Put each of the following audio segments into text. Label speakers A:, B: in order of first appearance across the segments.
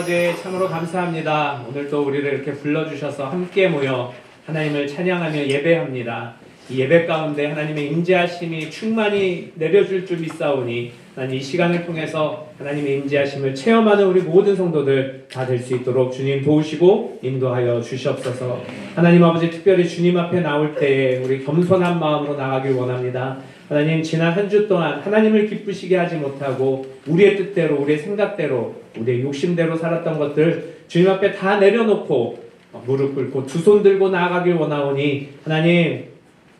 A: 아버지 참으로 감사합니다. 오늘 또 우리를 이렇게 불러주셔서 함께 모여 하나님을 찬양하며 예배합니다. 이 예배 가운데 하나님의 임재하심이 충만히 내려줄 줄 믿사오니 하나님 이 시간을 통해서 하나님의 임재하심을 체험하는 우리 모든 성도들 다 될 수 있도록 주님 도우시고 인도하여 주시옵소서. 하나님 아버지 특별히 주님 앞에 나올 때에 우리 겸손한 마음으로 나가길 원합니다. 하나님 지난 한 주 동안 하나님을 기쁘시게 하지 못하고 우리의 뜻대로 우리의 생각대로 우리의 욕심대로 살았던 것들 주님 앞에 다 내려놓고 무릎 꿇고 두 손 들고 나아가길 원하오니 하나님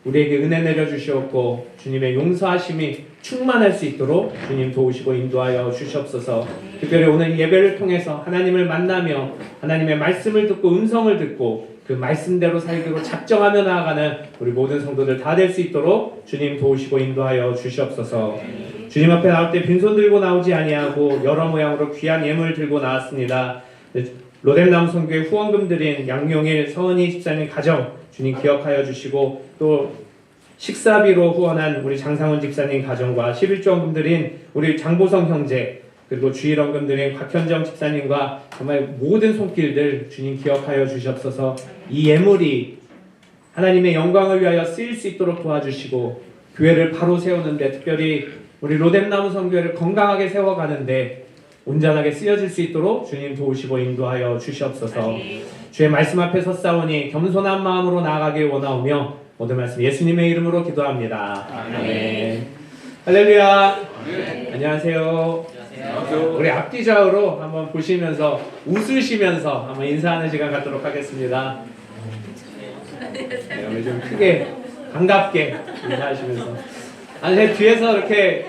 A: 우리에게 은혜 내려주시옵고 주님의 용서하심이 충만할 수 있도록 주님 도우시고 인도하여 주시옵소서. 특별히 오늘 예배를 통해서 하나님을 만나며 하나님의 말씀을 듣고 음성을 듣고 그 말씀대로 살기로 작정하며 나아가는 우리 모든 성도들 다 될 수 있도록 주님 도우시고 인도하여 주시옵소서. 주님 앞에 나올 때 빈손 들고 나오지 아니하고 여러 모양으로 귀한 예물 들고 나왔습니다. 로뎀나무 선교회 후원금 드린 양용일 서은희 집사님 가정 주님 기억하여 주시고 또 식사비로 후원한 우리 장상훈 집사님 가정과 11조원금 드린 우리 장보성 형제 그리고 주일원금 드린 곽현정 집사님과 정말 모든 손길들 주님 기억하여 주시옵소서. 이 예물이 하나님의 영광을 위하여 쓰일 수 있도록 도와주시고 교회를 바로 세우는데 특별히 우리 로뎀나무 선교회를 건강하게 세워가는데 온전하게 쓰여질 수 있도록 주님 도우시고 인도하여 주시옵소서. 주의 말씀 앞에 섰사오니 겸손한 마음으로 나아가길 원하오며 모든 말씀 예수님의 이름으로 기도합니다. 아멘. 할렐루야. 아멘. 안녕하세요. 안녕하세요. 우리 앞뒤 좌우로 한번 보시면서 웃으시면서 한번 인사하는 시간 갖도록 하겠습니다. 네, 우리 좀 크게 반갑게 인사하시면서 제 뒤에서 이렇게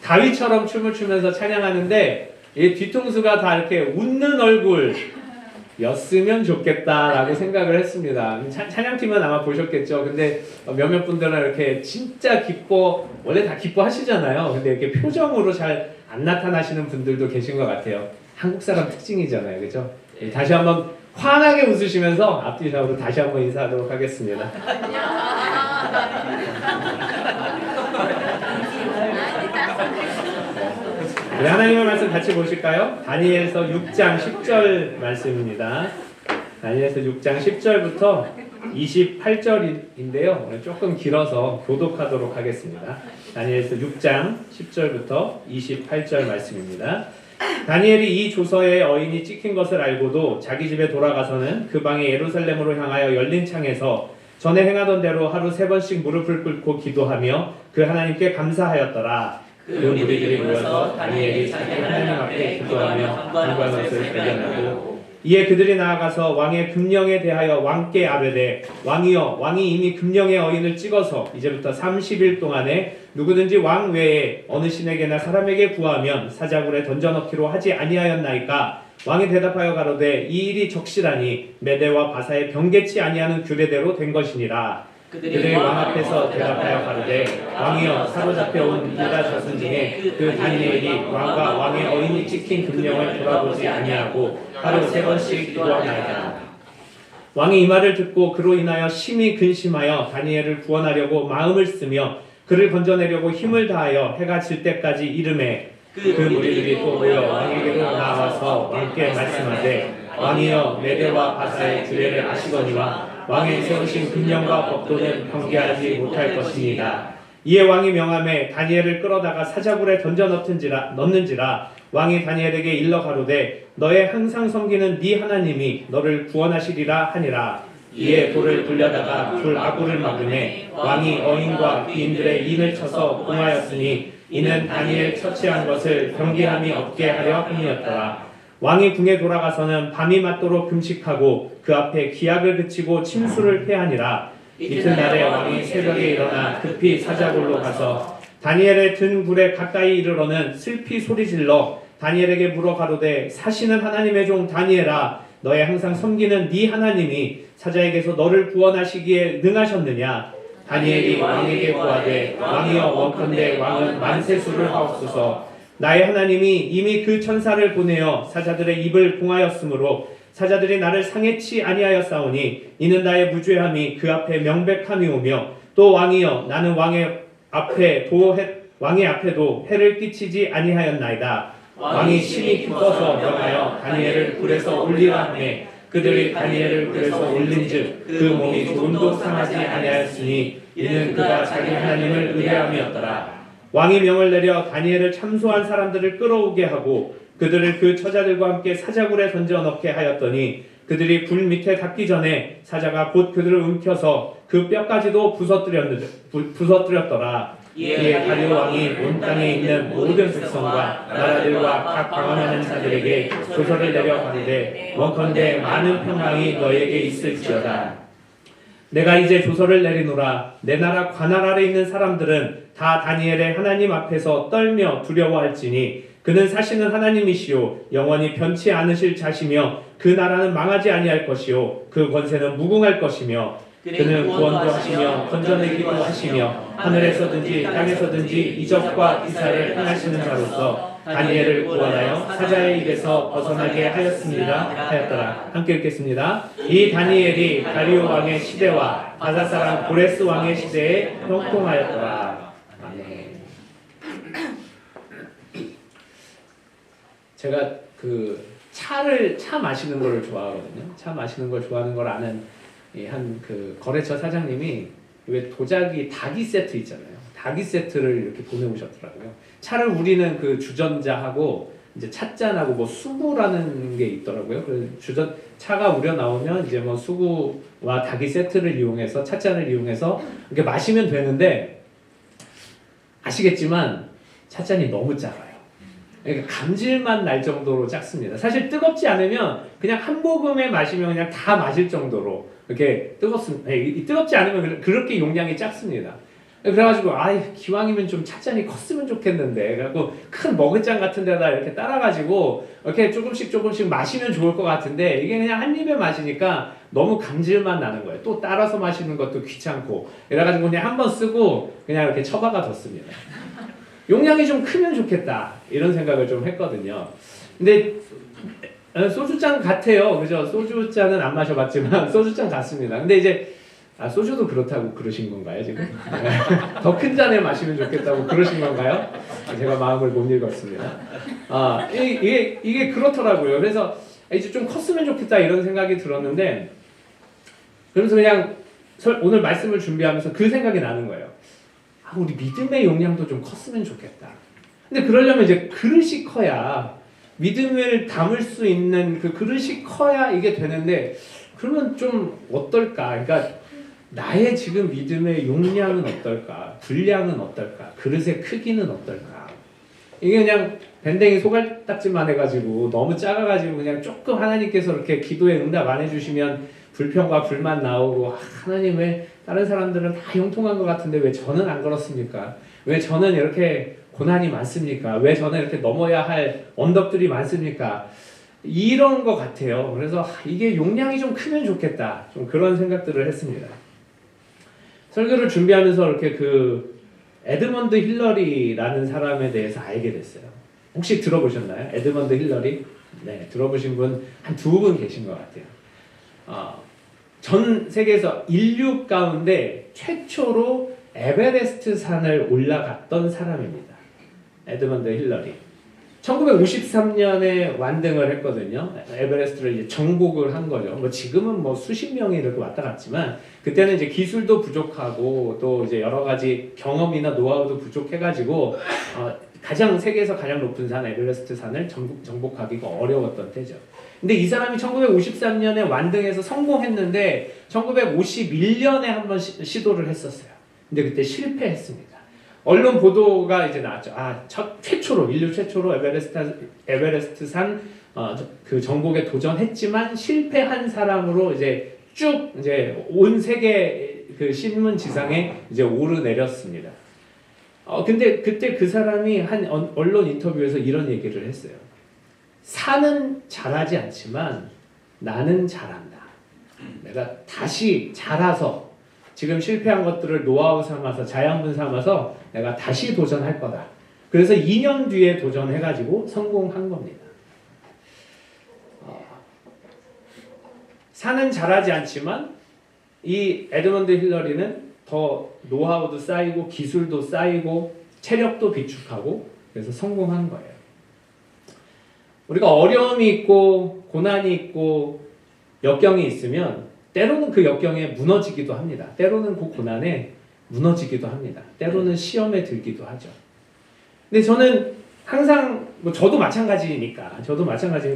A: 다윗처럼 춤을 추면서 찬양하는데 이 뒤통수가 다 이렇게 웃는 얼굴이었으면 좋겠다라고 생각을 했습니다. 찬양팀은 아마 보셨겠죠. 근데 몇몇 분들은 이렇게 진짜 기뻐, 원래 다 기뻐하시잖아요. 근데 이렇게 표정으로 잘 안 나타나시는 분들도 계신 것 같아요. 한국 사람 특징이잖아요. 그죠? 다시 한번 환하게 웃으시면서 앞뒤 좌우로 다시 한번 인사하도록 하겠습니다. 우리 하나님의 말씀 같이 보실까요? 다니엘서 6장 10절 말씀입니다. 다니엘서 6장 10절부터 28절인데요. 오늘 조금 길어서 교독하도록 하겠습니다. 다니엘서 6장 10절부터 28절 말씀입니다. 다니엘이 이 조서에 어인이 찍힌 것을 알고도 자기 집에 돌아가서는 그 방에 예루살렘으로 향하여 열린 창에서 전에 행하던 대로 하루 3번씩 무릎을 꿇고 기도하며 그 하나님께 감사하였더라. 그 무리들이 모여서 다니엘이 자기 하나님 앞에 기도하며 간구한 것을 발견하고 이에 그들이 나아가서 왕의 금령에 대하여 왕께 아뢰되 왕이여 왕이 이미 금령의 어인을 찍어서 이제부터 30일 동안에 누구든지 왕 외에 어느 신에게나 사람에게 구하면 사자굴에 던져넣기로 하지 아니하였나이까. 왕이 대답하여 가로되 이 일이 적실하니 메대와 바사의 병개치 아니하는 규례대로 된 것이니라. 그들이 왕 앞에서 대답하여 가로되 왕이여 사로잡혀온 유다 자손 중에 그 다니엘이 왕과 왕의 어인이 찍힌 금령을 돌아보지 아니하고 하루 3번씩 기도하나이다. 왕이 이 말을 듣고 그로 인하여 심히 근심하여 다니엘을 구원하려고 마음을 쓰며 그를 건져내려고 힘을 다하여 해가 질 때까지 이르매 그 무리들이 또 모여 왕에게로 나와서 왕께 말씀하되 왕이여 메대와 바사의 규례를 아시거니와 왕의 세우신 금령과 법도는 경계하지 못할 것입니다. 이에 왕이 명함에 다니엘을 끌어다가 사자굴에 던져 넣는지라. 왕이 다니엘에게 일러 가로되 너의 항상 섬기는 네 하나님이 너를 구원하시리라 하니라. 이에 돌을 굴려다가 불 아구를 막으매 왕이 어인과 귀인들의 인을 쳐서 공하였으니 이는 다니엘 처치한 것을 경계함이 없게 하려 함이었더라. 왕이 궁에 돌아가서는 밤이 맞도록 금식하고 그 앞에 기약을 그치고 침수를 패하니라. 이튿날에 왕이 새벽에 일어나 급히 사자굴로 가서 다니엘의 든 굴에 가까이 이르러는 슬피 소리질러 다니엘에게 물어 가로되 사시는 하나님의 종 다니엘아 너의 항상 섬기는 네 하나님이 사자에게서 너를 구원하시기에 능하셨느냐. 다니엘이 왕에게 구하되 왕이여 원컨대 왕은 만세수를 하옵소서. 나의 하나님이 이미 그 천사를 보내어 사자들의 입을 봉하였으므로 사자들이 나를 상해치 아니하였사오니 이는 나의 무죄함이 그 앞에 명백함이오며 또 왕이여 나는 왕의 앞에도 해를 끼치지 아니하였나이다. 왕이 심히 기뻐서 명하여 다니엘을 굴에서 올리라 하매 그들이 다니엘을 굴에서 올린즉 그 몸이 조금도 상하지 아니하였으니 이는 그가 자기 하나님을 의뢰함이었더라. 왕이 명을 내려 다니엘을 참소한 사람들을 끌어오게 하고 그들을 그 처자들과 함께 사자굴에 던져 넣게 하였더니 그들이 불 밑에 닿기 전에 사자가 곧 그들을 움켜서 그 뼈까지도 부서뜨렸더라. 이에 다리오 왕이 온 땅에 있는 모든 백성과 나라들과 각 방언하는 자들에게 조서를 내려 가는데 원컨대 많은 평강이 너에게 있을지어다. 내가 이제 조서를 내리노라. 내 나라 관할 아래 있는 사람들은 다 다니엘의 하나님 앞에서 떨며 두려워할지니 그는 사시는 하나님이시요 영원히 변치 않으실 자시며 그 나라는 망하지 아니할 것이요 그 권세는 무궁할 것이며 그는 구원도 하시며 건져내기도 하시며 하늘에서든지 땅에서든지 이적과 기사를 행하시는 자로서 다니엘을 구원하여 사자의 입에서 벗어나게 하였습니다 하였더라. 함께 읽겠습니다. 이 다니엘이 다리오 왕의 시대와 바사 사람 고레스 왕의 시대에 형통하였더라. 아멘. 제가 차 마시는 거를 좋아하거든요. 차 마시는 걸 좋아하는 걸 아는 한 거래처 사장님이 왜 도자기 닭이 세트 있잖아요. 닭이 세트를 이렇게 보내오셨더라고요. 차를 우리는 그 주전자하고 이제 찻잔하고 뭐 수구라는 게 있더라고요. 그래서 차가 우려 나오면 이제 뭐 수구와 닭이 세트를 이용해서 찻잔을 이용해서 이렇게 마시면 되는데 아시겠지만 찻잔이 너무 작아요. 그러니까 감질만 날 정도로 작습니다. 사실 뜨겁지 않으면 그냥 한 모금에 마시면 그냥 다 마실 정도로 이렇게 뜨겁지 않으면 그렇게 용량이 작습니다. 그래가지고 기왕이면 좀 찻잔이 컸으면 좋겠는데 그래갖고 큰 머그잔 같은 데다 이렇게 따라가지고 이렇게 조금씩 마시면 좋을 것 같은데 이게 그냥 한 입에 마시니까 너무 감질만 나는 거예요. 또 따라서 마시는 것도 귀찮고 이래가지고 그냥 한번 쓰고 그냥 이렇게 처박아 뒀습니다. 용량이 좀 크면 좋겠다 이런 생각을 좀 했거든요. 근데 소주잔 같아요. 그죠? 소주잔은 안 마셔봤지만 소주잔 같습니다. 근데 이제 소주도 그렇다고 그러신 건가요 지금? 더 큰 잔에 마시면 좋겠다고 그러신 건가요? 제가 마음을 못 읽었습니다. 이게 그렇더라고요. 그래서 이제 좀 컸으면 좋겠다 이런 생각이 들었는데 그래서 그냥 오늘 말씀을 준비하면서 그 생각이 나는 거예요. 우리 믿음의 용량도 좀 컸으면 좋겠다. 근데 그러려면 이제 그릇이 커야 믿음을 담을 수 있는 그 그릇이 커야 이게 되는데 그러면 좀 어떨까? 그러니까 나의 지금 믿음의 용량은 어떨까? 분량은 어떨까? 그릇의 크기는 어떨까? 이게 그냥 밴댕이 소갈딱지만 해가지고 너무 작아가지고 그냥 조금 하나님께서 이렇게 기도에 응답 안 해주시면 불평과 불만 나오고 하나님 왜 다른 사람들은 다 형통한 것 같은데 왜 저는 안 그렇습니까? 왜 저는 이렇게 고난이 많습니까? 왜 저는 이렇게 넘어야 할 언덕들이 많습니까? 이런 것 같아요. 그래서 이게 용량이 좀 크면 좋겠다. 좀 그런 생각들을 했습니다. 설교를 준비하면서 이렇게 에드먼드 힐러리라는 사람에 대해서 알게 됐어요. 혹시 들어보셨나요? 에드먼드 힐러리? 네, 들어보신 분 한 2분 계신 것 같아요. 전 세계에서 인류 가운데 최초로 에베레스트 산을 올라갔던 사람입니다. 에드먼드 힐러리. 1953년에 완등을 했거든요. 에베레스트를 이제 정복을 한 거죠. 뭐 지금은 뭐 수십 명이 이렇게 왔다 갔지만 그때는 이제 기술도 부족하고 또 이제 여러 가지 경험이나 노하우도 부족해가지고 세계에서 가장 높은 산 에베레스트 산을 정복하기가 어려웠던 때죠. 근데 이 사람이 1953년에 완등해서 성공했는데 1951년에 한번 시도를 했었어요. 근데 그때 실패했습니다. 언론 보도가 이제 나왔죠. 인류 최초로 에베레스트 산 정복에 도전했지만 실패한 사람으로 이제 쭉 온 세계 신문 지상에 이제 오르내렸습니다. 근데 그때 그 사람이 한 언론 인터뷰에서 이런 얘기를 했어요. 산은 잘하지 않지만 나는 잘한다. 내가 다시 잘해서 지금 실패한 것들을 노하우 삼아서 자양분 삼아서 내가 다시 도전할 거다. 그래서 2년 뒤에 도전해가지고 성공한 겁니다. 산은 잘하지 않지만 이 에드먼드 힐러리는 더 노하우도 쌓이고 기술도 쌓이고 체력도 비축하고 그래서 성공한 거예요. 우리가 어려움이 있고 고난이 있고 역경이 있으면 때로는 그 역경에 무너지기도 합니다. 때로는 그 고난에 무너지기도 합니다. 때로는 시험에 들기도 하죠. 근데 저는 항상 저도 마찬가지니까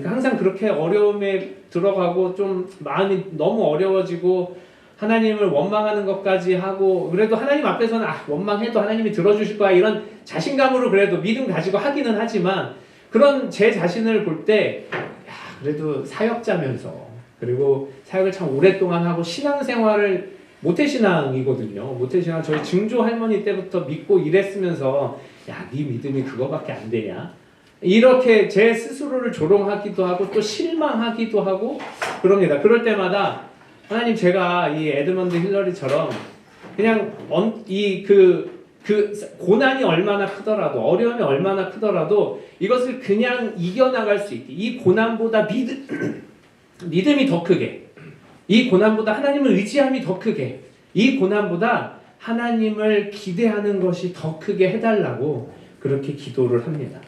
A: 항상 그렇게 어려움에 들어가고 좀 마음이 너무 어려워지고 하나님을 원망하는 것까지 하고 그래도 하나님 앞에서는 원망해도 하나님이 들어주실 거야 이런 자신감으로 그래도 믿음 가지고 하기는 하지만 그런 제 자신을 볼 때 그래도 사역자면서 그리고 사역을 참 오랫동안 하고 신앙생활을 모태신앙이거든요. 모태신앙 저희 증조 할머니 때부터 믿고 일했으면서 네 믿음이 그거밖에 안 되냐? 이렇게 제 스스로를 조롱하기도 하고 또 실망하기도 하고 그럽니다. 그럴 때마다 하나님 제가 이 에드먼드 힐러리처럼 그냥 그 고난이 얼마나 크더라도 어려움이 얼마나 크더라도 이것을 그냥 이겨나갈 수 있게 이 고난보다 믿음이 더 크게 이 고난보다 하나님을 의지함이 더 크게 이 고난보다 하나님을 기대하는 것이 더 크게 해달라고 그렇게 기도를 합니다.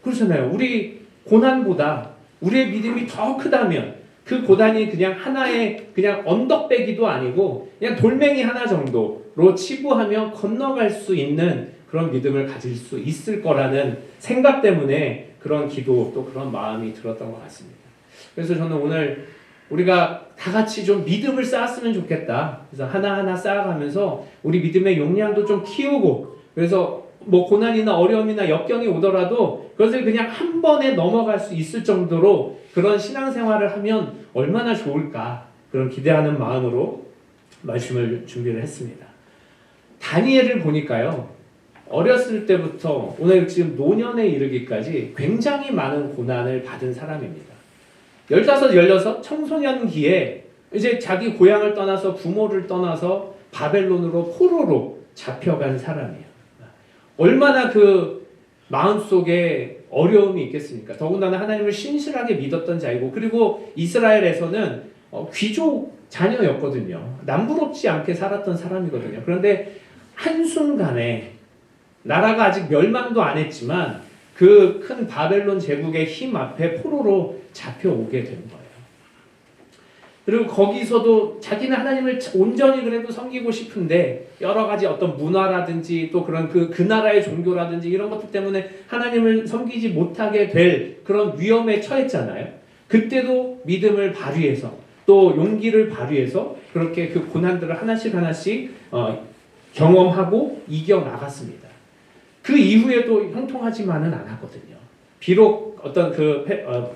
A: 그렇잖아요. 우리 고난보다 우리의 믿음이 더 크다면 그 고난이 그냥 하나의 그냥 언덕배기도 아니고 그냥 돌멩이 하나 정도로 치부하며 건너갈 수 있는 그런 믿음을 가질 수 있을 거라는 생각 때문에 그런 기도 또 그런 마음이 들었던 것 같습니다. 그래서 저는 오늘 우리가 다 같이 좀 믿음을 쌓았으면 좋겠다. 그래서 하나하나 쌓아가면서 우리 믿음의 용량도 좀 키우고 그래서 고난이나 어려움이나 역경이 오더라도 그것을 그냥 한 번에 넘어갈 수 있을 정도로 그런 신앙생활을 하면 얼마나 좋을까 그런 기대하는 마음으로 말씀을 준비를 했습니다. 다니엘을 보니까요. 어렸을 때부터 오늘 지금 노년에 이르기까지 굉장히 많은 고난을 받은 사람입니다. 15, 16 청소년기에 이제 자기 고향을 떠나서 부모를 떠나서 바벨론으로 포로로 잡혀간 사람이에요. 얼마나 그 마음속에 어려움이 있겠습니까? 더군다나 하나님을 신실하게 믿었던 자이고 그리고 이스라엘에서는 귀족 자녀였거든요. 남부럽지 않게 살았던 사람이거든요. 그런데 한순간에 나라가 아직 멸망도 안 했지만 그 큰 바벨론 제국의 힘 앞에 포로로 잡혀오게 된 거예요. 그리고 거기서도 자기는 하나님을 온전히 그래도 섬기고 싶은데 여러 가지 어떤 문화라든지 또 그런 그 나라의 종교라든지 이런 것들 때문에 하나님을 섬기지 못하게 될 그런 위험에 처했잖아요. 그때도 믿음을 발휘해서 또 용기를 발휘해서 그렇게 그 고난들을 하나씩 경험하고 이겨나갔습니다. 그 이후에도 형통하지만은 않았거든요. 비록 어떤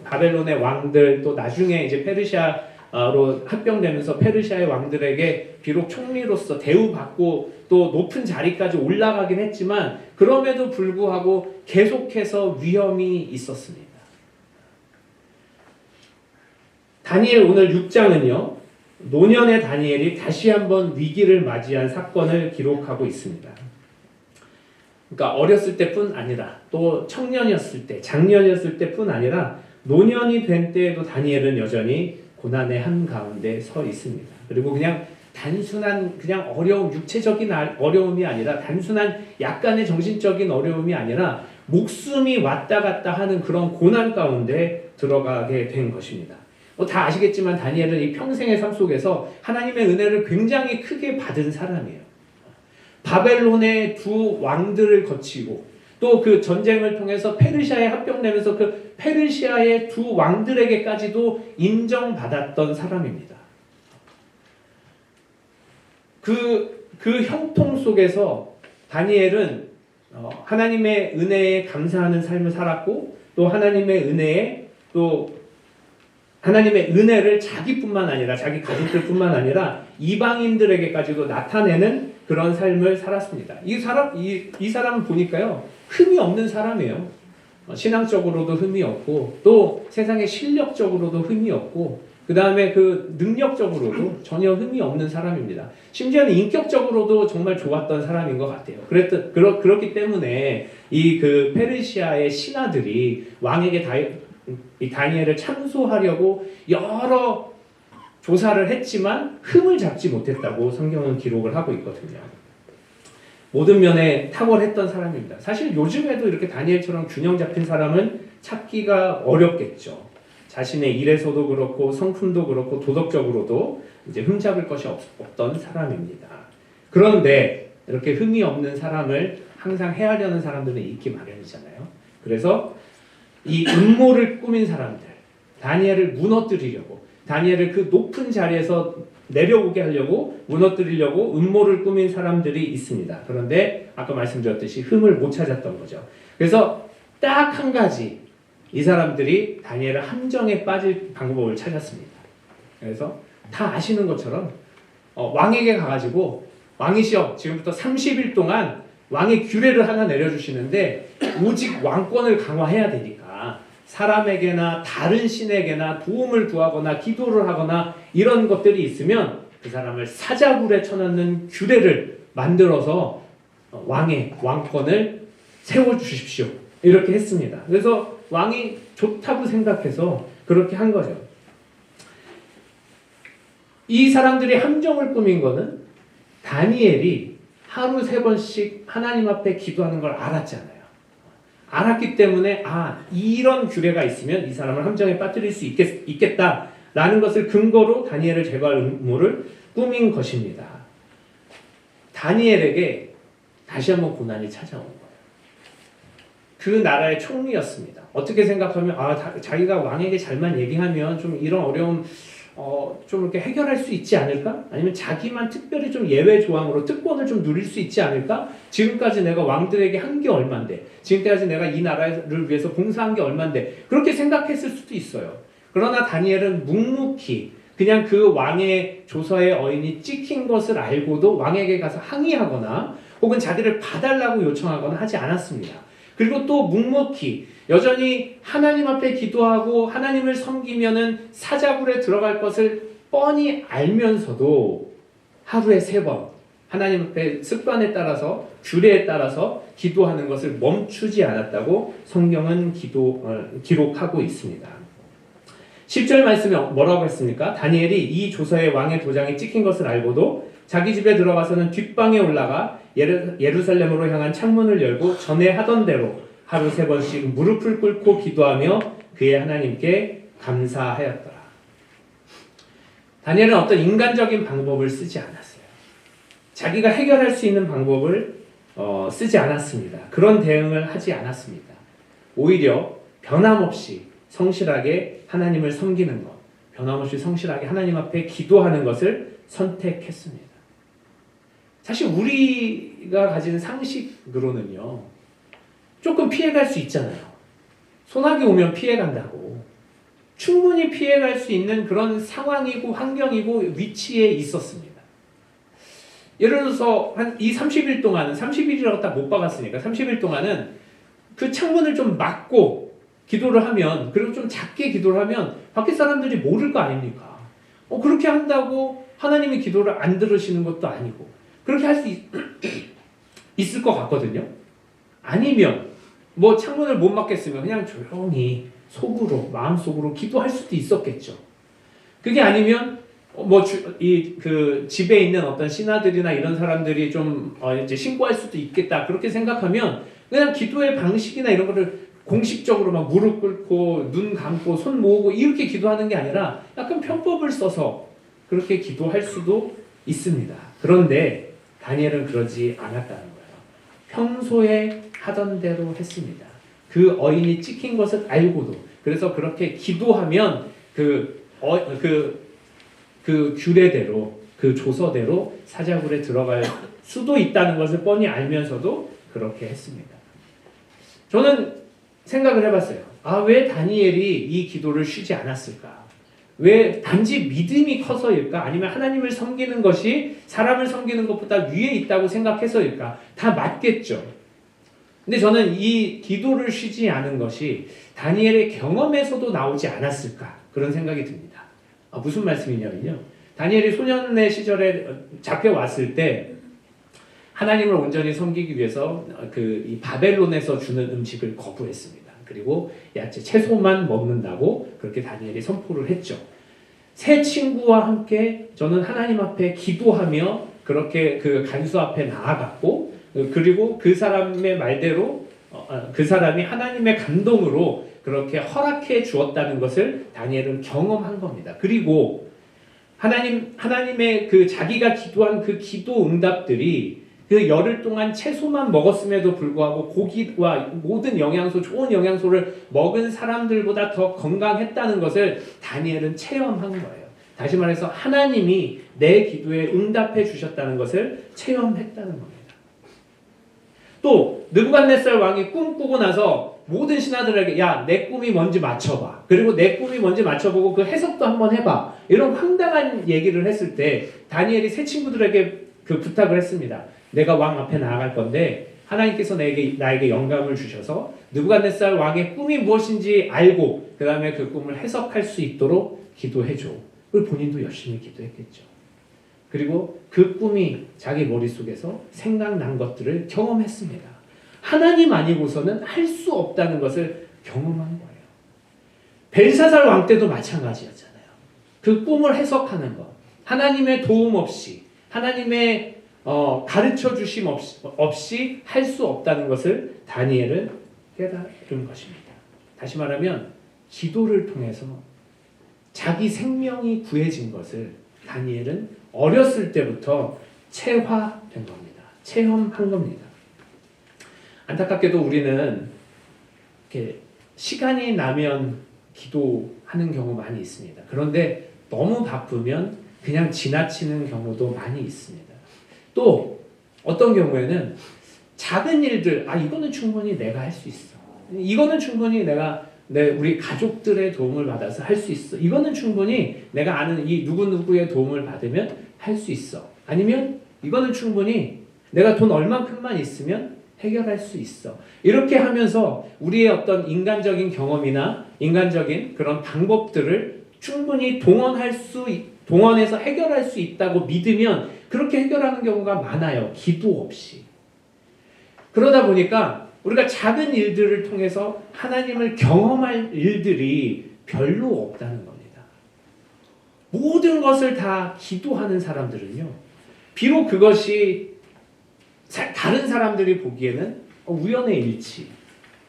A: 바벨론의 왕들 또 나중에 이제 페르시아로 합병되면서 페르시아의 왕들에게 비록 총리로서 대우받고 또 높은 자리까지 올라가긴 했지만 그럼에도 불구하고 계속해서 위험이 있었습니다. 다니엘 오늘 6장은요. 노년의 다니엘이 다시 한번 위기를 맞이한 사건을 기록하고 있습니다. 그러니까 어렸을 때뿐 아니라 또 청년이었을 때, 장년이었을 때뿐 아니라 노년이 된 때에도 다니엘은 여전히 고난의 한가운데 서 있습니다. 그리고 그냥 단순한 그냥 어려움, 육체적인 어려움이 아니라 단순한 약간의 정신적인 어려움이 아니라 목숨이 왔다 갔다 하는 그런 고난 가운데 들어가게 된 것입니다. 다 아시겠지만 다니엘은 이 평생의 삶 속에서 하나님의 은혜를 굉장히 크게 받은 사람이에요. 바벨론의 두 왕들을 거치고 또 그 전쟁을 통해서 페르시아에 합병되면서 그 페르시아의 두 왕들에게까지도 인정받았던 사람입니다. 그 형통 속에서 다니엘은 하나님의 은혜에 감사하는 삶을 살았고 또 하나님의 은혜를 자기뿐만 아니라 자기 가족들뿐만 아니라 이방인들에게까지도 나타내는 그런 삶을 살았습니다. 이 사람을 보니까요 흠이 없는 사람이에요. 신앙적으로도 흠이 없고 또 세상에 실력적으로도 흠이 없고 그 다음에 그 능력적으로도 전혀 흠이 없는 사람입니다. 심지어는 인격적으로도 정말 좋았던 사람인 것 같아요. 그렇기 때문에 이 그 페르시아의 신하들이 왕에게 이 다니엘을 참소하려고 여러 조사를 했지만 흠을 잡지 못했다고 성경은 기록을 하고 있거든요. 모든 면에 탁월했던 사람입니다. 사실 요즘에도 이렇게 다니엘처럼 균형 잡힌 사람은 찾기가 어렵겠죠. 자신의 일에서도 그렇고 성품도 그렇고 도덕적으로도 이제 흠잡을 것이 없던 사람입니다. 그런데 이렇게 흠이 없는 사람을 항상 해하려는 사람들은 있기 마련이잖아요. 그래서 이 음모를 꾸민 사람들, 다니엘을 무너뜨리려고, 다니엘을 그 높은 자리에서 내려오게 하려고, 무너뜨리려고 음모를 꾸민 사람들이 있습니다. 그런데 아까 말씀드렸듯이 흠을 못 찾았던 거죠. 그래서 딱 한 가지, 이 사람들이 다니엘을 함정에 빠질 방법을 찾았습니다. 그래서 다 아시는 것처럼 왕에게 가가지고 왕이시여 지금부터 30일 동안 왕의 규례를 하나 내려주시는데 오직 왕권을 강화해야 되니까 사람에게나 다른 신에게나 도움을 구하거나 기도를 하거나 이런 것들이 있으면 그 사람을 사자굴에 쳐넣는 규례를 만들어서 왕의 왕권을 세워주십시오. 이렇게 했습니다. 그래서 왕이 좋다고 생각해서 그렇게 한 거죠. 이 사람들이 함정을 꾸민 거는 다니엘이 하루 3번씩 하나님 앞에 기도하는 걸 알았잖아요. 알았기 때문에 이런 규례가 있으면 이 사람을 함정에 빠뜨릴 수 있겠다라는 것을 근거로 다니엘을 제거할 음모를 꾸민 것입니다. 다니엘에게 다시 한번 고난이 찾아온 거예요. 그 나라의 총리였습니다. 어떻게 생각하면 자기가 왕에게 잘만 얘기하면 좀 이런 어려움 좀 이렇게 해결할 수 있지 않을까? 아니면 자기만 특별히 좀 예외 조항으로 특권을 좀 누릴 수 있지 않을까? 지금까지 내가 왕들에게 한 게 얼만데, 지금까지 내가 이 나라를 위해서 봉사한 게 얼만데, 그렇게 생각했을 수도 있어요. 그러나 다니엘은 묵묵히 그냥 그 왕의 조서의 어인이 찍힌 것을 알고도 왕에게 가서 항의하거나 혹은 자기를 봐달라고 요청하거나 하지 않았습니다. 그리고 또 묵묵히 여전히 하나님 앞에 기도하고 하나님을 섬기면은 사자굴에 들어갈 것을 뻔히 알면서도 하루에 3번 하나님 앞에 습관에 따라서 규례에 따라서 기도하는 것을 멈추지 않았다고 성경은 기록하고 있습니다. 10절 말씀에 뭐라고 했습니까? 다니엘이 이 조서에 왕의 도장이 찍힌 것을 알고도 자기 집에 들어가서는 뒷방에 올라가 예루살렘으로 향한 창문을 열고 전에 하던 대로 하루 3번씩 무릎을 꿇고 기도하며 그의 하나님께 감사하였더라. 다니엘은 어떤 인간적인 방법을 쓰지 않았어요. 자기가 해결할 수 있는 방법을 쓰지 않았습니다. 그런 대응을 하지 않았습니다. 오히려 변함없이 성실하게 하나님을 섬기는 것, 변함없이 성실하게 하나님 앞에 기도하는 것을 선택했습니다. 사실 우리가 가진 상식으로는요, 조금 피해갈 수 있잖아요. 소나기 오면 피해간다고. 충분히 피해갈 수 있는 그런 상황이고 환경이고 위치에 있었습니다. 예를 들어서 이 30일 동안은 30일이라고 딱 못 박았으니까 30일 동안은 그 창문을 좀 막고 기도를 하면, 그리고 좀 작게 기도를 하면 밖에 사람들이 모를 거 아닙니까? 그렇게 한다고 하나님이 기도를 안 들으시는 것도 아니고 그렇게 할 수 있을 것 같거든요. 아니면 뭐 창문을 못 막겠으면 그냥 조용히 속으로 마음속으로 기도할 수도 있었겠죠. 그게 아니면 그 집에 있는 어떤 신하들이나 이런 사람들이 좀 이제 신고할 수도 있겠다 그렇게 생각하면 그냥 기도의 방식이나 이런 거를 공식적으로 막 무릎 꿇고 눈 감고 손 모으고 이렇게 기도하는 게 아니라 약간 편법을 써서 그렇게 기도할 수도 있습니다. 그런데 다니엘은 그러지 않았다는 거예요. 평소에 하던 대로 했습니다. 그 어인이 찍힌 것을 알고도. 그래서 그렇게 기도하면 그 규례대로, 그 조서대로 사자굴에 들어갈 수도 있다는 것을 뻔히 알면서도 그렇게 했습니다. 저는 생각을 해봤어요. 왜 다니엘이 이 기도를 쉬지 않았을까? 왜 단지 믿음이 커서일까? 아니면 하나님을 섬기는 것이 사람을 섬기는 것보다 위에 있다고 생각해서일까? 다 맞겠죠. 근데 저는 이 기도를 쉬지 않은 것이 다니엘의 경험에서도 나오지 않았을까? 그런 생각이 듭니다. 무슨 말씀이냐면요. 다니엘이 소년의 시절에 잡혀왔을 때 하나님을 온전히 섬기기 위해서 이 바벨론에서 주는 음식을 거부했습니다. 그리고 야채, 채소만 먹는다고 그렇게 다니엘이 선포를 했죠. 새 친구와 함께 저는 하나님 앞에 기도하며 그렇게 그 간수 앞에 나아갔고, 그리고 그 사람의 말대로 그 사람이 하나님의 감동으로 그렇게 허락해 주었다는 것을 다니엘은 경험한 겁니다. 그리고 하나님의 그 자기가 기도한 그 기도 응답들이 그 열흘 동안 채소만 먹었음에도 불구하고 고기와 모든 영양소, 좋은 영양소를 먹은 사람들보다 더 건강했다는 것을 다니엘은 체험한 거예요. 다시 말해서 하나님이 내 기도에 응답해 주셨다는 것을 체험했다는 겁니다. 또 느부갓네살 왕이 꿈꾸고 나서 모든 신하들에게 야, 내 꿈이 뭔지 맞춰봐. 그리고 내 꿈이 뭔지 맞춰보고 그 해석도 한번 해봐. 이런 황당한 얘기를 했을 때 다니엘이 세 친구들에게 그 부탁을 했습니다. 내가 왕 앞에 나아갈 건데 하나님께서 나에게 영감을 주셔서 느부갓네살 왕의 꿈이 무엇인지 알고 그 다음에 그 꿈을 해석할 수 있도록 기도해줘. 그리고 본인도 열심히 기도했겠죠. 그리고 그 꿈이 자기 머릿속에서 생각난 것들을 경험했습니다. 하나님 아니고서는 할 수 없다는 것을 경험한 거예요. 벨사살 왕 때도 마찬가지였잖아요. 그 꿈을 해석하는 것. 하나님의 도움 없이, 하나님의 가르쳐 주심 없이 할 수 없다는 것을 다니엘은 깨달은 것입니다. 다시 말하면 기도를 통해서 자기 생명이 구해진 것을 다니엘은 어렸을 때부터 체화된 겁니다. 체험한 겁니다. 안타깝게도 우리는 이렇게 시간이 나면 기도하는 경우 많이 있습니다. 그런데 너무 바쁘면 그냥 지나치는 경우도 많이 있습니다. 또 어떤 경우에는 작은 일들, 이거는 충분히 내가 할 수 있어. 이거는 충분히 우리 가족들의 도움을 받아서 할 수 있어. 이거는 충분히 내가 아는 이 누구누구의 도움을 받으면 할 수 있어. 아니면 이거는 충분히 내가 돈 얼만큼만 있으면 해결할 수 있어. 이렇게 하면서 우리의 어떤 인간적인 경험이나 인간적인 그런 방법들을 충분히 동원해서 해결할 수 있다고 믿으면 그렇게 해결하는 경우가 많아요. 기도 없이. 그러다 보니까 우리가 작은 일들을 통해서 하나님을 경험할 일들이 별로 없다는 겁니다. 모든 것을 다 기도하는 사람들은요. 비록 그것이 다른 사람들이 보기에는 우연의 일치,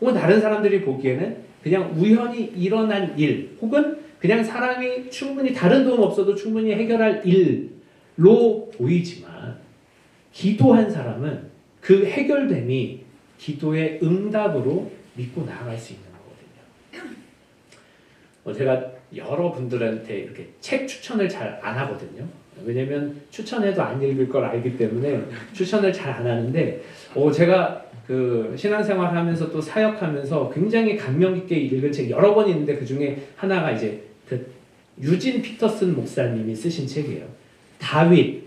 A: 혹은 다른 사람들이 보기에는 그냥 우연히 일어난 일, 혹은 그냥 사람이 충분히 다른 도움 없어도 충분히 해결할 일로 보이지만 기도한 사람은 그 해결됨이 기도의 응답으로 믿고 나아갈 수 있는 거거든요. 제가 여러분들한테 이렇게 책 추천을 잘 안 하거든요. 왜냐면 추천해도 안 읽을 걸 알기 때문에 추천을 잘 안 하는데 제가 그 신앙생활 하면서 또 사역하면서 굉장히 감명 깊게 읽은 책 여러 번 있는데 그 중에 하나가 이제 그 유진 피터슨 목사님이 쓰신 책이에요. 다윗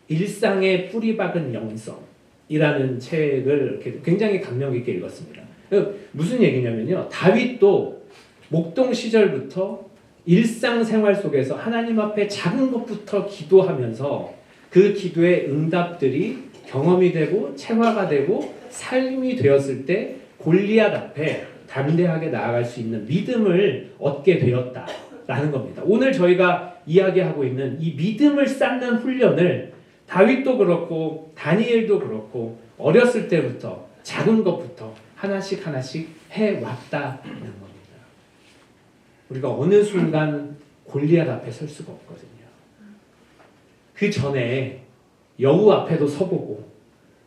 A: 일상의 뿌리박은 영성이라는 책을 이렇게 굉장히 감명 깊게 읽었습니다. 무슨 얘기냐면요. 다윗도 목동 시절부터 일상생활 속에서 하나님 앞에 작은 것부터 기도하면서 그 기도의 응답들이 경험이 되고 체화가 되고 삶이 되었을 때 골리앗 앞에 담대하게 나아갈 수 있는 믿음을 얻게 되었다라는 겁니다. 오늘 저희가 이야기하고 있는 이 믿음을 쌓는 훈련을 다윗도 그렇고 다니엘도 그렇고 어렸을 때부터 작은 것부터 하나씩 해왔다는 겁니다. 우리가 어느 순간 골리앗 앞에 설 수가 없거든요. 그 전에 여우 앞에도 서보고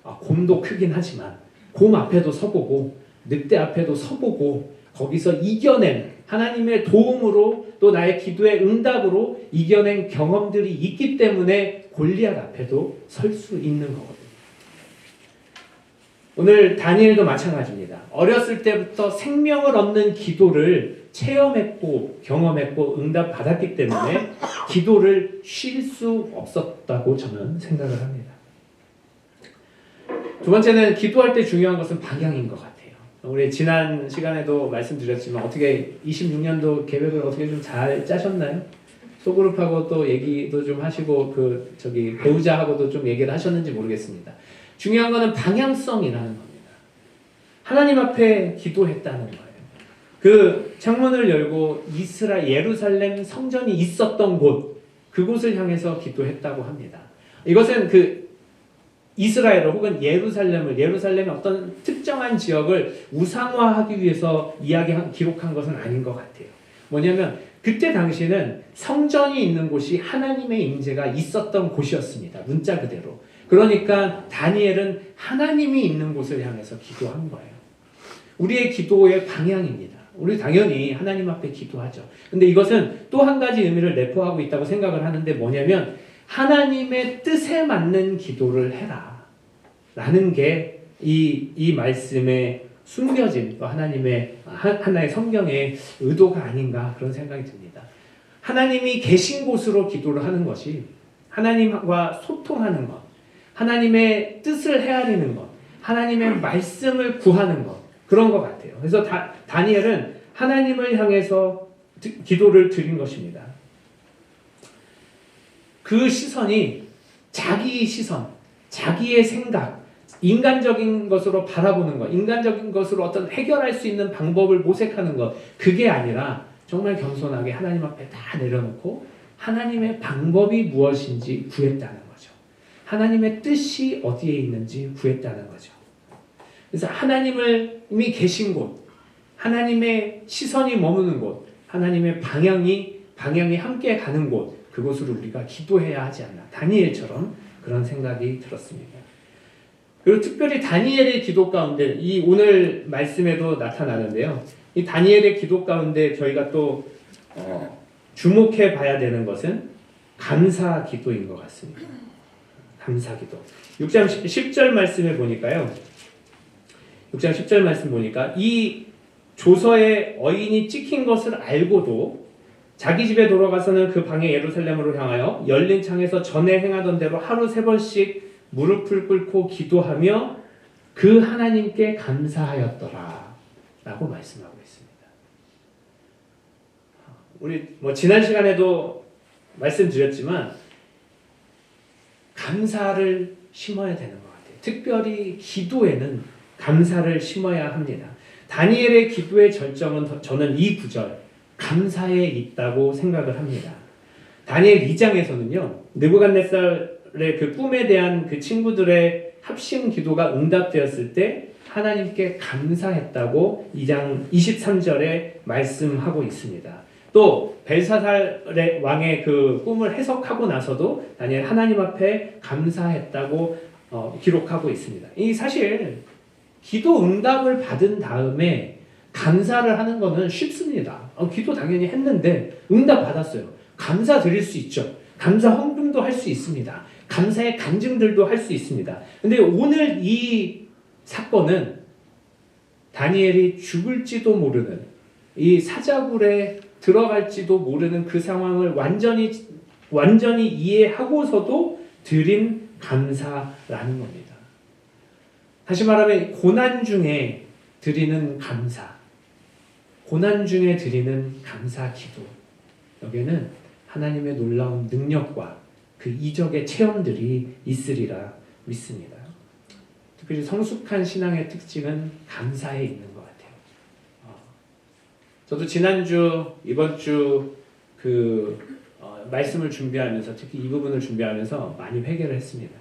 A: 곰도 크긴 하지만 곰 앞에도 서보고 늑대 앞에도 서보고 거기서 이겨낸 하나님의 도움으로 또 나의 기도의 응답으로 이겨낸 경험들이 있기 때문에 골리앗 앞에도 설 수 있는 거거든요. 오늘 다니엘도 마찬가지입니다. 어렸을 때부터 생명을 얻는 기도를 체험했고 경험했고 응답받았기 때문에 기도를 쉴 수 없었다고 저는 생각을 합니다. 두 번째는 기도할 때 중요한 것은 방향인 것 같아요. 우리 지난 시간에도 말씀드렸지만 어떻게 26년도 계획을 어떻게 좀 잘 짜셨나요? 소그룹하고 또 얘기도 좀 하시고 배우자하고도 좀 얘기를 하셨는지 모르겠습니다. 중요한 것은 방향성이라는 겁니다. 하나님 앞에 기도했다는 거예요. 그 창문을 열고 예루살렘 성전이 있었던 곳, 그곳을 향해서 기도했다고 합니다. 이것은 이스라엘을 혹은 예루살렘의 어떤 특정한 지역을 우상화하기 위해서 기록한 것은 아닌 것 같아요. 뭐냐면 그때 당시에는 성전이 있는 곳이 하나님의 임재가 있었던 곳이었습니다. 문자 그대로. 그러니까 다니엘은 하나님이 있는 곳을 향해서 기도한 거예요. 우리의 기도의 방향입니다. 우리 당연히 하나님 앞에 기도하죠. 근데 이것은 또 한 가지 의미를 내포하고 있다고 생각을 하는데 뭐냐면 하나님의 뜻에 맞는 기도를 해라 라는 게 이 말씀에 숨겨진 하나님의 하나의 성경의 의도가 아닌가 그런 생각이 듭니다. 하나님이 계신 곳으로 기도를 하는 것이 하나님과 소통하는 것, 하나님의 뜻을 헤아리는 것, 하나님의 말씀을 구하는 것, 그런 것 같아요. 그래서 다니엘은 하나님을 향해서 기도를 드린 것입니다. 그 시선이 자기 시선, 자기의 생각, 인간적인 것으로 바라보는 것, 인간적인 것으로 어떤 해결할 수 있는 방법을 모색하는 것, 그게 아니라 정말 겸손하게 하나님 앞에 다 내려놓고 하나님의 방법이 무엇인지 구했다는 거죠. 하나님의 뜻이 어디에 있는지 구했다는 거죠. 그래서 하나님이 계신 곳, 하나님의 시선이 머무는 곳, 하나님의 방향이 함께 가는 곳, 그곳으로 우리가 기도해야 하지 않나. 다니엘처럼 그런 생각이 들었습니다. 그리고 특별히 다니엘의 기도 가운데 이 오늘 말씀에도 나타나는데요. 이 다니엘의 기도 가운데 저희가 또 주목해 봐야 되는 것은 감사 기도인 것 같습니다. 감사 기도. 6장 10절 말씀에 보니까요. 6장 10절 말씀 보니까 이 조서에 어인이 찍힌 것을 알고도 자기 집에 돌아가서는 그 방에 예루살렘으로 향하여 열린 창에서 전에 행하던 대로 하루 3번씩 무릎을 꿇고 기도하며 그 하나님께 감사하였더라 라고 말씀하고 있습니다. 우리 지난 시간에도 말씀드렸지만 감사를 심어야 되는 것 같아요. 특별히 기도에는 감사를 심어야 합니다. 다니엘의 기도의 절정은 저는 이 구절 감사에 있다고 생각을 합니다. 다니엘 2장에서는요. 느부갓네살의 그 꿈에 대한 그 친구들의 합심 기도가 응답되었을 때 하나님께 감사했다고 2장 23절에 말씀하고 있습니다. 또 벨사살 왕의 그 꿈을 해석하고 나서도 다니엘 하나님 앞에 감사했다고 기록하고 있습니다. 이 사실 기도 응답을 받은 다음에 감사를 하는 것은 쉽습니다. 기도 당연히 했는데 응답 받았어요. 감사 드릴 수 있죠. 감사 헌금도 할 수 있습니다. 감사의 간증들도 할 수 있습니다. 근데 오늘 이 사건은 다니엘이 죽을지도 모르는 이 사자굴에 들어갈지도 모르는 그 상황을 완전히 이해하고서도 드린 감사라는 겁니다. 다시 말하면 고난 중에 드리는 감사, 고난 중에 드리는 감사 기도, 여기에는 하나님의 놀라운 능력과 그 이적의 체험들이 있으리라 믿습니다. 특별히 성숙한 신앙의 특징은 감사에 있는 것 같아요. 저도 지난주, 이번 주 말씀을 준비하면서 특히 이 부분을 준비하면서 많이 회개를 했습니다.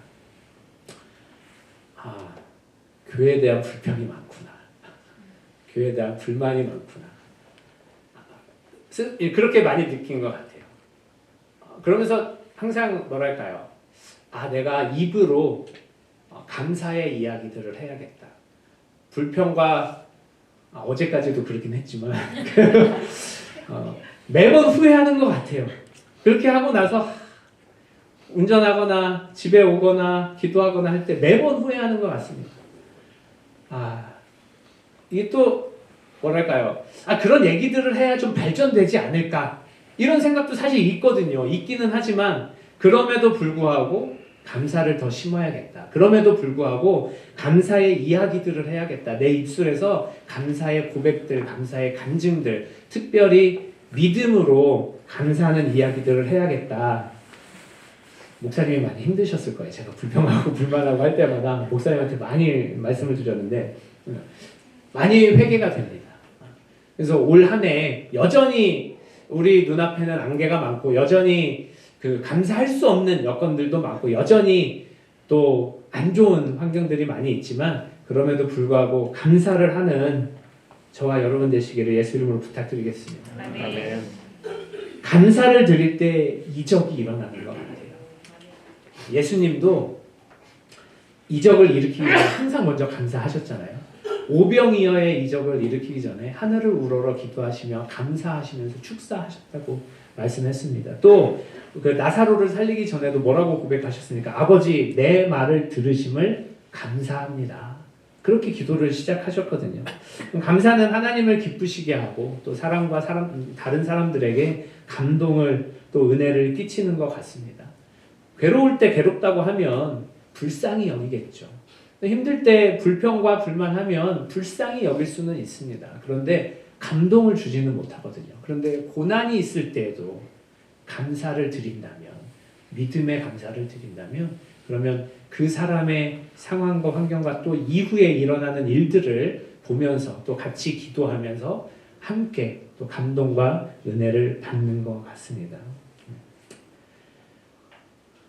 A: 교회에 대한 불평이 많구나. 교회에 대한 불만이 많구나. 그렇게 많이 느낀 것 같아요. 그러면서 항상 뭐랄까요? 내가 입으로 감사의 이야기들을 해야겠다. 불평과 어제까지도 그렇긴 했지만 매번 후회하는 것 같아요. 그렇게 하고 나서 운전하거나 집에 오거나 기도하거나 할 때 매번 후회하는 것 같습니다. 이게 또 뭐랄까요? 그런 얘기들을 해야 좀 발전되지 않을까? 이런 생각도 사실 있거든요. 있기는 하지만 그럼에도 불구하고 감사를 더 심어야겠다. 그럼에도 불구하고 감사의 이야기들을 해야겠다. 내 입술에서 감사의 고백들, 감사의 간증들, 특별히 믿음으로 감사하는 이야기들을 해야겠다. 목사님이 많이 힘드셨을 거예요. 제가 불평하고 불만하고 할 때마다 목사님한테 많이 말씀을 드렸는데 많이 회개가 됩니다. 그래서 올 한 해 여전히 우리 눈앞에는 안개가 많고 여전히 감사할 수 없는 여건들도 많고 여전히 또 안 좋은 환경들이 많이 있지만 그럼에도 불구하고 감사를 하는 저와 여러분 되시기를 예수 이름으로 부탁드리겠습니다.
B: 아멘.
A: 감사를 드릴 때 이적이 일어나는 것 같아요. 예수님도 이적을 일으키기 전에 항상 먼저 감사하셨잖아요. 오병이어의 이적을 일으키기 전에 하늘을 우러러 기도하시며 감사하시면서 축사하셨다고 말씀했습니다. 또 그 나사로를 살리기 전에도 뭐라고 고백하셨습니까? 아버지 내 말을 들으심을 감사합니다. 그렇게 기도를 시작하셨거든요. 감사는 하나님을 기쁘시게 하고 또 다른 사람들에게 감동을 또 은혜를 끼치는 것 같습니다. 괴로울 때 괴롭다고 하면 불쌍히 여기겠죠. 힘들 때 불평과 불만하면 불쌍히 여길 수는 있습니다. 그런데 감동을 주지는 못하거든요. 그런데 고난이 있을 때에도 감사를 드린다면, 믿음의 감사를 드린다면, 그러면 그 사람의 상황과 환경과 또 이후에 일어나는 일들을 보면서 또 같이 기도하면서 함께 또 감동과 은혜를 받는 것 같습니다.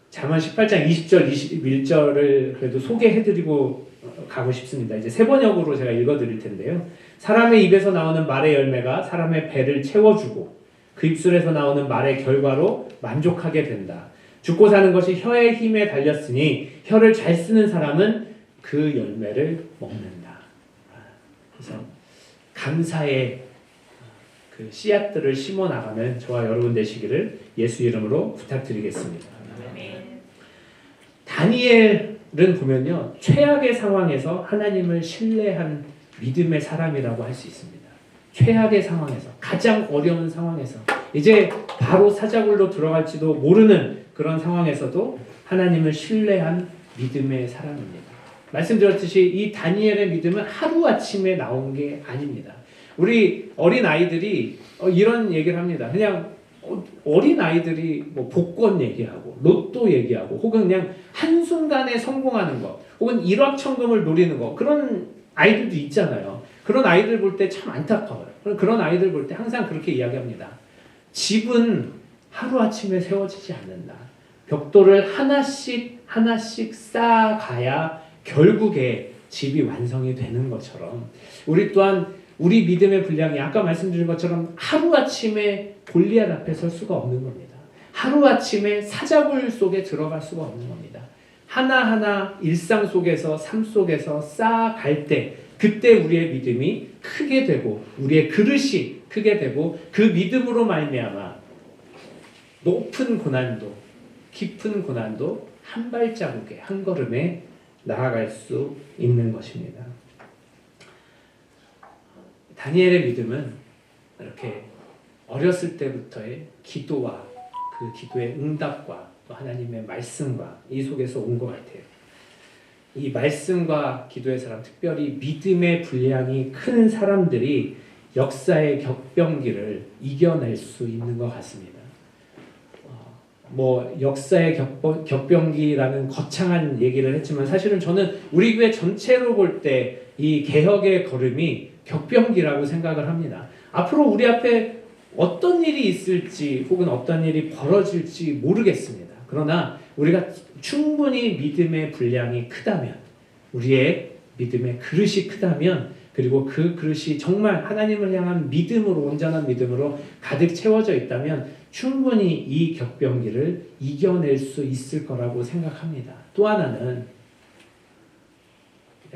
A: 잠언 18장 20절, 21절을 그래도 소개해드리고 가고 싶습니다. 이제 세 번역으로 제가 읽어드릴 텐데요. 사람의 입에서 나오는 말의 열매가 사람의 배를 채워주고 그 입술에서 나오는 말의 결과로 만족하게 된다. 죽고 사는 것이 혀의 힘에 달렸으니 혀를 잘 쓰는 사람은 그 열매를 먹는다. 그래서 감사의 그 씨앗들을 심어 나가는 저와 여러분 되시기를 예수 이름으로 부탁드리겠습니다. 다니엘은 보면요, 최악의 상황에서 하나님을 신뢰한 믿음의 사람이라고 할 수 있습니다. 최악의 상황에서, 가장 어려운 상황에서, 이제 바로 사자굴로 들어갈지도 모르는 그런 상황에서도 하나님을 신뢰한 믿음의 사람입니다. 말씀드렸듯이 이 다니엘의 믿음은 하루아침에 나온 게 아닙니다. 우리 어린아이들이 이런 얘기를 합니다. 그냥 어린아이들이 뭐 복권 얘기하고 로또 얘기하고 혹은 그냥 한순간에 성공하는 것 혹은 일확천금을 노리는 것, 그런 아이들도 있잖아요. 그런 아이들 볼 때 참 안타까워요. 그런 아이들 볼 때 항상 그렇게 이야기합니다. 집은 하루아침에 세워지지 않는다. 벽돌을 하나씩 쌓아가야 결국에 집이 완성이 되는 것처럼 우리 또한 우리 믿음의 분량이 아까 말씀드린 것처럼 하루아침에 골리앗 앞에 설 수가 없는 겁니다. 하루아침에 사자굴 속에 들어갈 수가 없는 겁니다. 하나하나 일상 속에서 삶 속에서 쌓아갈 때 그때 우리의 믿음이 크게 되고 우리의 그릇이 크게 되고 그 믿음으로 말미암아 높은 고난도 깊은 고난도 한 발자국에 한 걸음에 나아갈 수 있는 것입니다. 다니엘의 믿음은 이렇게 어렸을 때부터의 기도와 그 기도의 응답과 또 하나님의 말씀과 이 속에서 온 것 같아요. 이 말씀과 기도의 사람, 특별히 믿음의 분량이 큰 사람들이 역사의 격변기를 이겨낼 수 있는 것 같습니다. 뭐 역사의 격변기라는 거창한 얘기를 했지만 사실은 저는 우리 교회 전체로 볼 때 이 개혁의 걸음이 격변기라고 생각을 합니다. 앞으로 우리 앞에 어떤 일이 있을지 혹은 어떤 일이 벌어질지 모르겠습니다. 그러나 우리가 충분히 믿음의 분량이 크다면, 우리의 믿음의 그릇이 크다면, 그리고 그 그릇이 정말 하나님을 향한 믿음으로, 온전한 믿음으로 가득 채워져 있다면 충분히 이 격변기를 이겨낼 수 있을 거라고 생각합니다. 또 하나는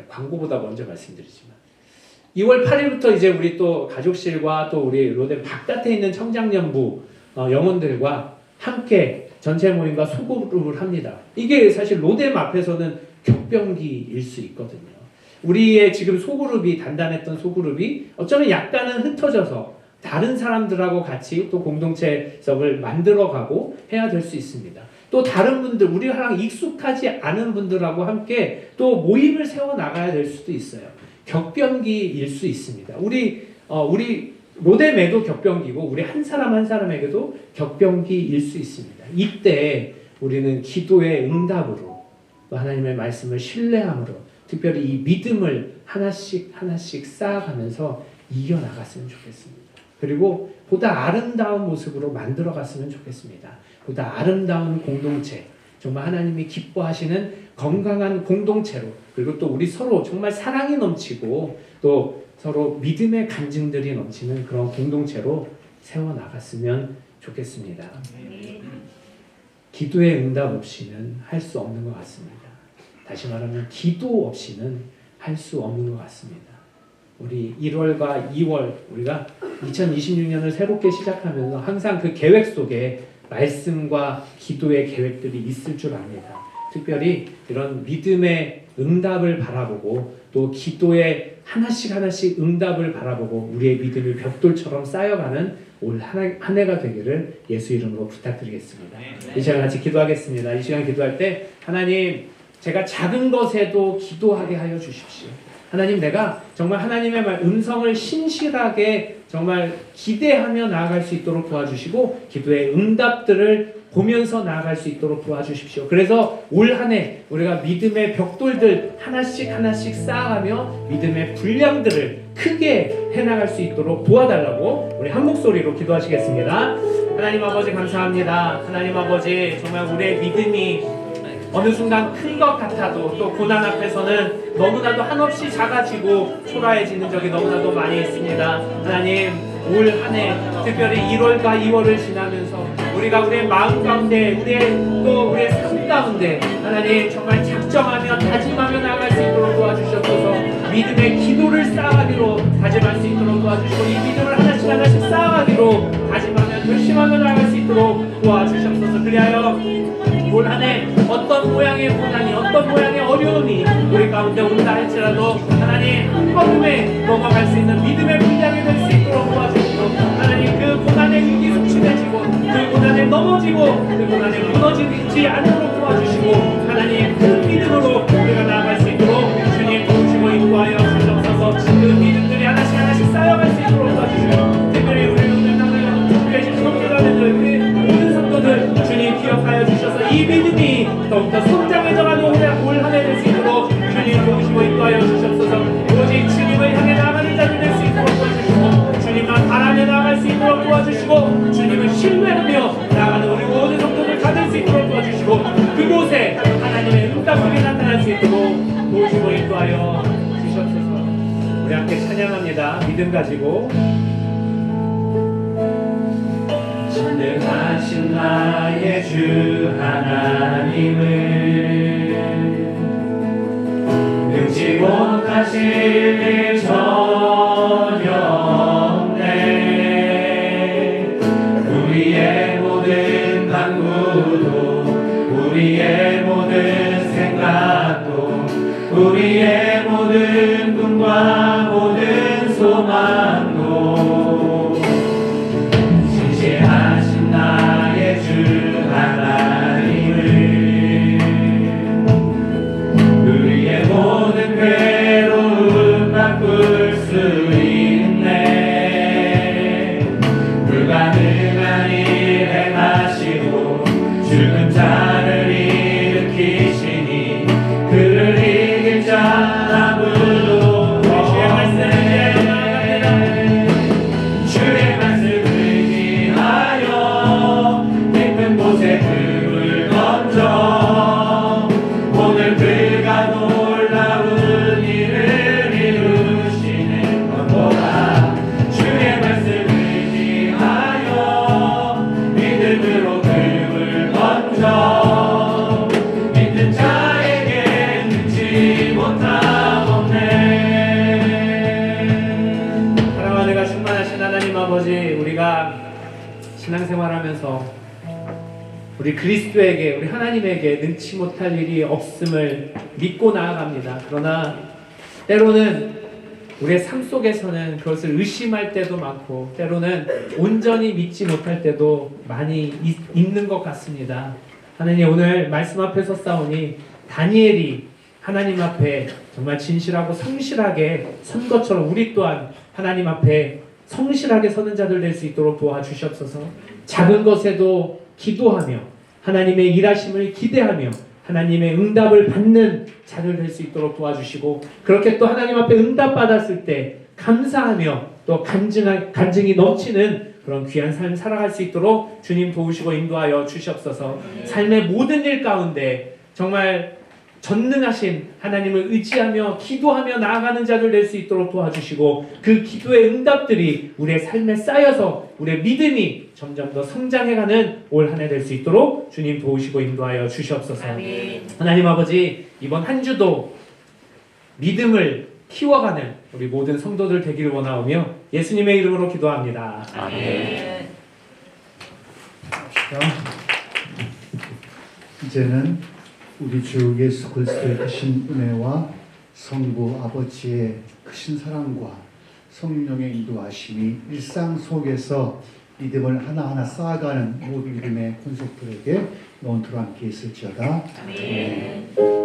A: 광고보다 먼저 말씀드리지만 2월 8일부터 이제 우리 또 가족실과 또 우리 로덴 바깥에 있는 청장년부 영혼들과 함께 전체 모임과 소그룹을 합니다. 이게 사실 로뎀 앞에서는 격변기일 수 있거든요. 우리의 지금 소그룹이 단단했던 소그룹이 어쩌면 약간은 흩어져서 다른 사람들하고 같이 또 공동체성을 만들어가고 해야 될 수 있습니다. 또 다른 분들, 우리랑 익숙하지 않은 분들하고 함께 또 모임을 세워나가야 될 수도 있어요. 격변기일 수 있습니다. 우리 로뎀에도 격변기고 우리 한 사람 한 사람에게도 격변기일 수 있습니다. 이때 우리는 기도의 응답으로 또 하나님의 말씀을 신뢰함으로 특별히 이 믿음을 하나씩 쌓아가면서 이겨나갔으면 좋겠습니다. 그리고 보다 아름다운 모습으로 만들어갔으면 좋겠습니다. 보다 아름다운 공동체, 정말 하나님이 기뻐하시는 건강한 공동체로, 그리고 또 우리 서로 정말 사랑이 넘치고 또 서로 믿음의 간증들이 넘치는 그런 공동체로 세워나갔으면 좋겠습니다. 기도의 응답 없이는 할 수 없는 것 같습니다. 다시 말하면 기도 없이는 할 수 없는 것 같습니다. 우리 1월과 2월, 우리가 2026년을 새롭게 시작하면서 항상 그 계획 속에 말씀과 기도의 계획들이 있을 줄 압니다. 특별히 이런 믿음의 응답을 바라보고 또 기도의 하나씩 응답을 바라보고 우리의 믿음이 벽돌처럼 쌓여가는 올 한 해가 되기를 예수 이름으로 부탁드리겠습니다. 이 시간 같이 기도하겠습니다. 이 시간 기도할 때 하나님, 제가 작은 것에도 기도하게 하여 주십시오. 하나님, 내가 정말 하나님의 말 음성을 신실하게 정말 기대하며 나아갈 수 있도록 도와주시고 기도의 응답들을 보면서 나아갈 수 있도록 도와주십시오. 그래서 올 한 해 우리가 믿음의 벽돌들 하나씩 쌓아가며 믿음의 분량들을 크게 해나갈 수 있도록 도와달라고 우리 한 목소리로 기도하시겠습니다. 하나님 아버지 감사합니다. 하나님 아버지, 정말 우리의 믿음이 어느 순간 큰 것 같아도 또 고난 앞에서는 너무나도 한없이 작아지고 초라해지는 적이 너무나도 많이 있습니다. 하나님, 올 한 해 특별히 1월과 2월을 지나면서 우리가 우리의 마음 가운데 우리의 삶 가운데 하나님 정말 작정하며 다짐하며 나아갈 수 있도록 도와주셨소서. 믿음의 기도를 쌓아가기로 다짐할 수 있도록 도와주시고 이 믿음을 하나씩 쌓아가기로 다짐하며 결심하며 나아갈 수 있도록 도와주셨소서. 그리하여 올 한 해 어떤 모양의 고난이, 어떤 모양의 어려움이 우리 가운데 온다 할지라도 하나님 한 걸음에 넘어갈 수 있는 믿음의 분량이 될 수 있도록 도와주시고 하나님 그 고난의 위기 속심해지고 그 고난에 넘어지고 그 고난에 무너지지 않도록 도와주시고 하나님 그 믿음으로 우리가 나아갈 수 있도록 주님 도우시고 인도하여 주옵소서. 그 믿음들이 하나씩 쌓여갈 수 있도록 도와주시고 특별히 우리 오늘 나라에 준비하신 성도들 우리 모든 성도들 주님 기억하여 주셔서 이 믿음이 더욱더 성장해져가는 올 한 해 될 수 있도록 주님 도우시고 인도하여 주옵소서. 오직 주님을 향해 나아가는 자들 될 수 있도록 도와주시고 주님만 바라며 나아갈 수 있도록 도와주시고 주님을 신뢰하며 나아가는 우리 모든 성도들 다 될 수 있도록 도와주시고 그곳에 하나님의 응답들이 나타날 수 있도록 도우시고 인도하여 주옵소서. 우리 함께 찬양합니다. 믿음 가지고.
B: 신령하신 나의 주 하나님을 능치 못하실 일 전혀 없네. 우리의 모든 간구도 우리의 모든 생각도 우리의 모든 꿈과 모든 소망도 신실하신 나의 주 하나님을 우리의 모든 괴로움 바꿀 수 있네. 불가능한 일 행하시고 죽은 자를 일으키시니 그를 이길 자 아무도
A: 신앙생활하면서 우리 그리스도에게, 우리 하나님에게 능치 못할 일이 없음을 믿고 나아갑니다. 그러나 때로는 우리의 삶 속에서는 그것을 의심할 때도 많고 때로는 온전히 믿지 못할 때도 많이 있는 것 같습니다. 하나님, 오늘 말씀 앞에 섰사오니 다니엘이 하나님 앞에 정말 진실하고 성실하게 선 것처럼 우리 또한 하나님 앞에 성실하게 서는 자들 될 수 있도록 도와주시옵소서. 작은 것에도 기도하며 하나님의 일하심을 기대하며 하나님의 응답을 받는 자들 될 수 있도록 도와주시고 그렇게 또 하나님 앞에 응답받았을 때 감사하며 또 간증이 넘치는 그런 귀한 삶 살아갈 수 있도록 주님 도우시고 인도하여 주시옵소서. 삶의 모든 일 가운데 정말 전능하신 하나님을 의지하며 기도하며 나아가는 자들 될 수 있도록 도와주시고 그 기도의 응답들이 우리의 삶에 쌓여서 우리의 믿음이 점점 더 성장해가는 올 한 해 될 수 있도록 주님 도우시고 인도하여 주시옵소서.
C: 아멘.
A: 하나님 아버지, 이번 한 주도 믿음을 키워가는 우리 모든 성도들 되기를 원하오며 예수님의 이름으로 기도합니다.
C: 아멘.
D: 이제는 우리 주 예수 그리스도의 크신 은혜와 성부 아버지의 크신 사랑과 성령의 인도하심이 일상 속에서 믿음을 하나하나 쌓아가는 모든 믿음의 권속들에게 영원토록 함께 있을지어다.
C: 아멘.